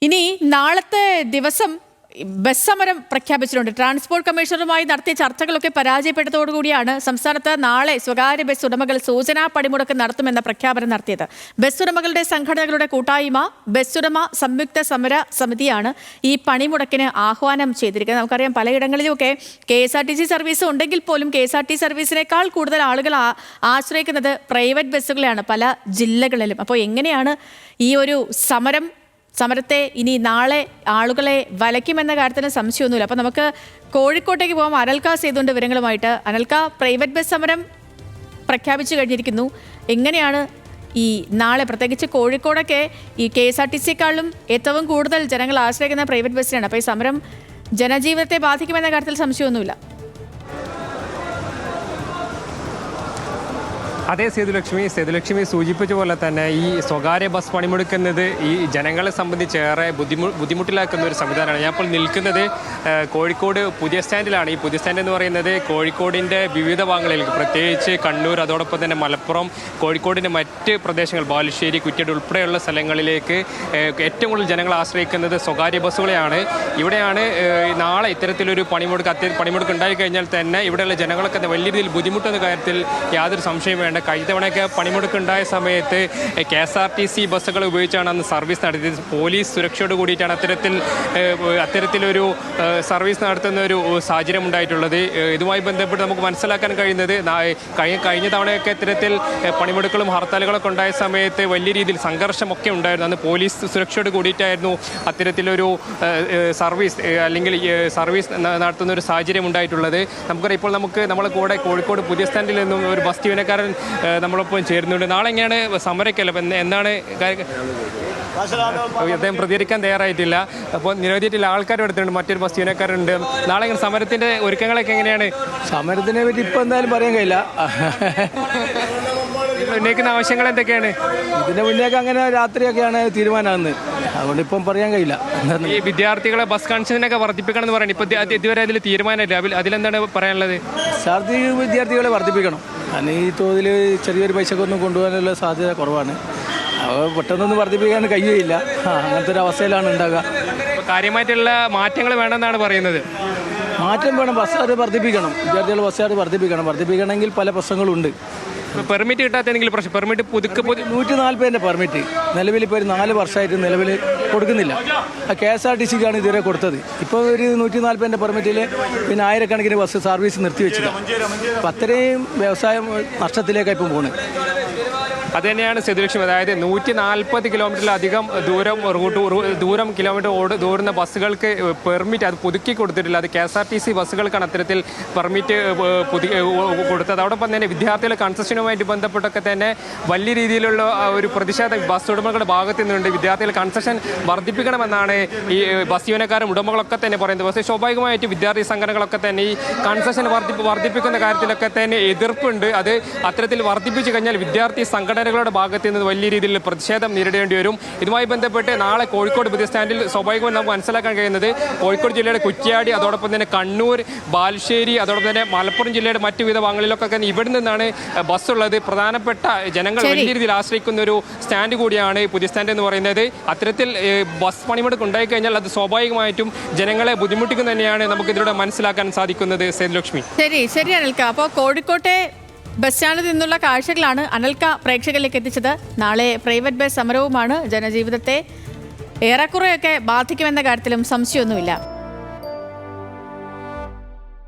ഇനി നാളത്തെ ദിവസം ബസ് സമരം പ്രഖ്യാപിച്ചിട്ടുണ്ട്. ട്രാൻസ്പോർട്ട് കമ്മീഷണറുമായി നടത്തിയ ചർച്ചകളൊക്കെ പരാജയപ്പെട്ടതോടുകൂടിയാണ് സംസ്ഥാനത്ത് നാളെ സ്വകാര്യ ബസ് ഉടമകൾ സൂചനാ പണിമുടക്ക് നടത്തുമെന്ന പ്രഖ്യാപനം നടത്തിയത്. ബസ് ഉടമകളുടെ സംഘടനകളുടെ കൂട്ടായ്മ ബസ് ഉടമ സംയുക്ത സമര സമിതിയാണ് ഈ പണിമുടക്കിന് ആഹ്വാനം ചെയ്തിരിക്കുന്നത്. നമുക്കറിയാം, പലയിടങ്ങളിലുമൊക്കെ KSRTC സർവീസ് ഉണ്ടെങ്കിൽ പോലും KSRTC സർവീസിനേക്കാൾ കൂടുതൽ ആളുകൾ ആശ്രയിക്കുന്നത് പ്രൈവറ്റ് ബസ്സുകളെയാണ് പല ജില്ലകളിലും. അപ്പോൾ എങ്ങനെയാണ് ഈ ഒരു സമരത്തെ ഇനി നാളെ ആളുകളെ വലയ്ക്കുമെന്ന കാര്യത്തിന് സംശയമൊന്നുമില്ല. അപ്പോൾ നമുക്ക് കോഴിക്കോട്ടേക്ക് പോകാം. അനൽക സേതുണ്ട് വിവരങ്ങളുമായിട്ട്. അനൽക, പ്രൈവറ്റ് ബസ് സമരം പ്രഖ്യാപിച്ചു കഴിഞ്ഞിരിക്കുന്നു. എങ്ങനെയാണ് ഈ നാളെ, പ്രത്യേകിച്ച് കോഴിക്കോടൊക്കെ ഈ KSRTCയെക്കാളും ഏറ്റവും കൂടുതൽ ജനങ്ങൾ ആശ്രയിക്കുന്ന പ്രൈവറ്റ് ബസ്സിനാണ്. അപ്പോൾ ഈ സമരം ജനജീവിതത്തെ ബാധിക്കുമെന്ന കാര്യത്തിൽ സംശയമൊന്നുമില്ല. അതേ സേതുലക്ഷ്മി സൂചിപ്പിച്ച പോലെ തന്നെ ഈ സ്വകാര്യ ബസ് പണിമുടക്കുന്നത് ഈ ജനങ്ങളെ സംബന്ധിച്ച് ഏറെ ബുദ്ധിമുട്ടിലാക്കുന്ന ഒരു സംവിധാനമാണ്. ഞാൻ ഇപ്പോൾ നിൽക്കുന്നത് കോഴിക്കോട് പുതിയ സ്റ്റാൻഡിലാണ്. ഈ പുതിയ സ്റ്റാൻഡ് എന്ന് പറയുന്നത് കോഴിക്കോടിൻ്റെ വിവിധ ഭാഗങ്ങളിലേക്ക്, പ്രത്യേകിച്ച് കണ്ണൂർ, അതോടൊപ്പം തന്നെ മലപ്പുറം, കോഴിക്കോടിൻ്റെ മറ്റ് പ്രദേശങ്ങൾ, ബാലുശ്ശേരി, കുറ്റ്യാടി ഉൾപ്പെടെയുള്ള സ്ഥലങ്ങളിലേക്ക് ഏറ്റവും കൂടുതൽ ജനങ്ങൾ ആശ്രയിക്കുന്നത് സ്വകാര്യ ബസ്സുകളെയാണ്. ഇവിടെയാണ് നാളെ ഇത്തരത്തിലൊരു പണിമുടക്ക് ഉണ്ടായിക്കഴിഞ്ഞാൽ തന്നെ ഇവിടെയുള്ള ജനങ്ങളൊക്കെ വലിയ രീതിയിൽ ബുദ്ധിമുട്ടുന്ന കാര്യത്തിൽ യാതൊരു സംശയം വേണ്ട. കഴിഞ്ഞ തവണയൊക്കെ പണിമുടക്കുണ്ടായ സമയത്ത് KSRTC ബസ്സുകൾ ഉപയോഗിച്ചാണ് അന്ന് സർവീസ് നടത്തിയത്. പോലീസ് സുരക്ഷയോട് കൂടിയിട്ടാണ് അത്തരത്തിലൊരു സർവീസ് നടത്തുന്ന ഒരു സാഹചര്യം ഉണ്ടായിട്ടുള്ളത്. ഇതുമായി ബന്ധപ്പെട്ട് നമുക്ക് മനസ്സിലാക്കാൻ കഴിയുന്നത് കഴിഞ്ഞ തവണയൊക്കെ ഇത്തരത്തിൽ പണിമുടക്കുകളും ഹർത്താലുകളൊക്കെ ഉണ്ടായ സമയത്ത് വലിയ രീതിയിൽ സംഘർഷമൊക്കെ ഉണ്ടായിരുന്നു. അന്ന് പോലീസ് സുരക്ഷയോട് കൂടിയിട്ടായിരുന്നു അത്തരത്തിലൊരു സർവീസ് അല്ലെങ്കിൽ സർവീസ് നടത്തുന്ന ഒരു സാഹചര്യം ഉണ്ടായിട്ടുള്ളത്. നമുക്കറിയാം, ഇപ്പോൾ നമ്മളെ കൂടെ കോഴിക്കോട് പുതിയ സ്റ്റാൻഡിൽ നിന്നും ഒരു ബസ് ജീവനക്കാരൻ നമ്മളൊപ്പം ചേരുന്നുണ്ട്. നാളെ എങ്ങനെയാണ് സമരക്കല്ല, എന്താണ് അദ്ദേഹം പ്രതികരിക്കാൻ തയ്യാറായിട്ടില്ല. അപ്പോൾ നിരവധിയായിട്ടുള്ള ആൾക്കാരും എടുത്തിട്ടുണ്ട്, മറ്റൊരു ബസ് ജീവനക്കാരുണ്ട്. നാളെ സമരത്തിന്റെ ഒരുക്കങ്ങളൊക്കെ എങ്ങനെയാണ്? സമരത്തിനെ പറ്റി ഇപ്പം എന്തായാലും പറയാൻ കഴിയില്ല. ഉന്നയിക്കുന്ന ആവശ്യങ്ങൾ എന്തൊക്കെയാണ്? ഇതിന്റെ മുന്നേക്ക് അങ്ങനെ രാത്രിയൊക്കെയാണ് തീരുമാനമാകുന്നത്, അതുകൊണ്ട് ഇപ്പം പറയാൻ കഴിയില്ല. ഈ വിദ്യാർത്ഥികളെ ബസ് കൺസെഷനൊക്കെ വർദ്ധിപ്പിക്കണം എന്ന് പറയുന്നത് ഇപ്പം ഇതുവരെ അതിൽ തീരുമാനമില്ല. അതിലെന്താണ് പറയാനുള്ളത്? വിദ്യാർത്ഥികളെ വർദ്ധിപ്പിക്കണം. കാരണം ഈ തോതിൽ ചെറിയൊരു പൈസക്കൊന്നും കൊണ്ടുപോകാനുള്ള സാധ്യത കുറവാണ്. പെട്ടെന്നൊന്നും വർദ്ധിപ്പിക്കാൻ കഴിയുകയില്ല. അങ്ങനത്തെ ഒരു അവസ്ഥയിലാണ് ഉണ്ടാകുക. കാര്യമായിട്ടുള്ള മാറ്റങ്ങൾ വേണമെന്നാണ് പറയുന്നത്. മാറ്റം വേണം, ബസ്സുകാർ വർദ്ധിപ്പിക്കണം, വിദ്യാർത്ഥികൾ ബസ്സുകാർ വർദ്ധിപ്പിക്കണമെങ്കിൽ പല പ്രശ്നങ്ങളുണ്ട്. പെർമിറ്റ് കിട്ടാത്തെങ്കിലും പ്രശ്നം, പെർമിറ്റ് 140 പെർമിറ്റ് നിലവിൽ ഇപ്പോൾ ഒരു 4 വർഷമായിട്ട് നിലവിൽ കൊടുക്കുന്നില്ല. KSRTCക്കാണ് ഇതുവരെ കൊടുത്തത്. ഇപ്പോൾ ഒരു 140 പെർമിറ്റിൽ പിന്നെ ആയിരക്കണക്കിന് ബസ് സർവീസ് നിർത്തിവെച്ചില്ല. അപ്പം അത്രയും വ്യവസായം നഷ്ടത്തിലേക്കാണ് ഇപ്പം പോകുന്നത്. അത് തന്നെയാണ് സേതുലക്ഷ്മി. അതായത് 140 കിലോമീറ്ററിലധികം ദൂരം കിലോമീറ്റർ ദൂരുന്ന ബസ്സുകൾക്ക് പെർമിറ്റ് അത് പുതുക്കി കൊടുത്തിട്ടില്ല. അത് KSRTC ബസ്സുകൾക്കാണ് അത്തരത്തിൽ പെർമിറ്റ് കൊടുത്തത്. അതോടൊപ്പം തന്നെ വിദ്യാർത്ഥികളുടെ കൺസെഷനുമായിട്ട് ബന്ധപ്പെട്ടൊക്കെ തന്നെ വലിയ രീതിയിലുള്ള ഒരു പ്രതിഷേധം ബസ് ഉടമകളുടെ ഭാഗത്തു നിന്നുണ്ട്. വിദ്യാർത്ഥികൾ കൺസെഷൻ വർദ്ധിപ്പിക്കണമെന്നാണ് ഈ ബസ് ജീവനക്കാരും ഉടമകളൊക്കെ തന്നെ പറയുന്നത്. പക്ഷേ സ്വാഭാവികമായിട്ട് വിദ്യാർത്ഥി സംഘടനകളൊക്കെ തന്നെ ഈ കൺസെഷൻ വർദ്ധിപ്പിക്കുന്ന കാര്യത്തിലൊക്കെ തന്നെ എതിർപ്പുണ്ട്. അത് അത്തരത്തിൽ വർദ്ധിപ്പിച്ചു കഴിഞ്ഞാൽ വിദ്യാർത്ഥി സംഘടനകളുടെ ഭാഗത്ത് നിന്ന് വലിയ രീതിയിൽ പ്രതിഷേധം നേരിടേണ്ടി വരും. ഇതുമായി ബന്ധപ്പെട്ട് നാളെ കോഴിക്കോട് ബസ് സ്റ്റാൻഡിൽ സ്വാഭാവികമായി നമുക്ക് മനസ്സിലാക്കാൻ കഴിയുന്നത് കോഴിക്കോട് ജില്ലയുടെ കുറ്റ്യാടി, അതോടൊപ്പം തന്നെ കണ്ണൂർ, ബാലുശ്ശേരി, അതോടൊപ്പം തന്നെ മലപ്പുറം ജില്ലയുടെ മറ്റു വിവിധ ഭാഗങ്ങളിലൊക്കെ ഇവിടെ നിന്നാണ് ബസ് ഉള്ളത്. പ്രധാനപ്പെട്ട ജനങ്ങൾ വലിയ രീതിയിൽ ആശ്രയിക്കുന്ന ഒരു സ്റ്റാൻഡ് കൂടിയാണ് പുതിയ സ്റ്റാൻഡ് എന്ന് പറയുന്നത്. അത്തരത്തിൽ ബസ് പണിമുടക്ക് ഉണ്ടായിക്കഴിഞ്ഞാൽ അത് സ്വാഭാവികമായിട്ടും ജനങ്ങളെ ബുദ്ധിമുട്ടിക്കുന്ന തന്നെയാണ് നമുക്ക് ഇതിലൂടെ മനസ്സിലാക്കാൻ സാധിക്കുന്നത്. സേതുലക്ഷ്മി, ശരി അനിൽക്ക. അപ്പോൾ കോഴിക്കോട്ടെ ബസ് സ്റ്റാൻഡിൽ നിന്നുള്ള കാഴ്ചകളാണ് അനൽക്ക പ്രേക്ഷകരിലേക്ക് എത്തിച്ചത്. നാളെ പ്രൈവറ്റ് ബസ് സമരവുമാണ് ജനജീവിതത്തെ ഏറെക്കുറെയൊക്കെ ബാധിക്കുമെന്ന കാര്യത്തിലും സംശയമൊന്നുമില്ല.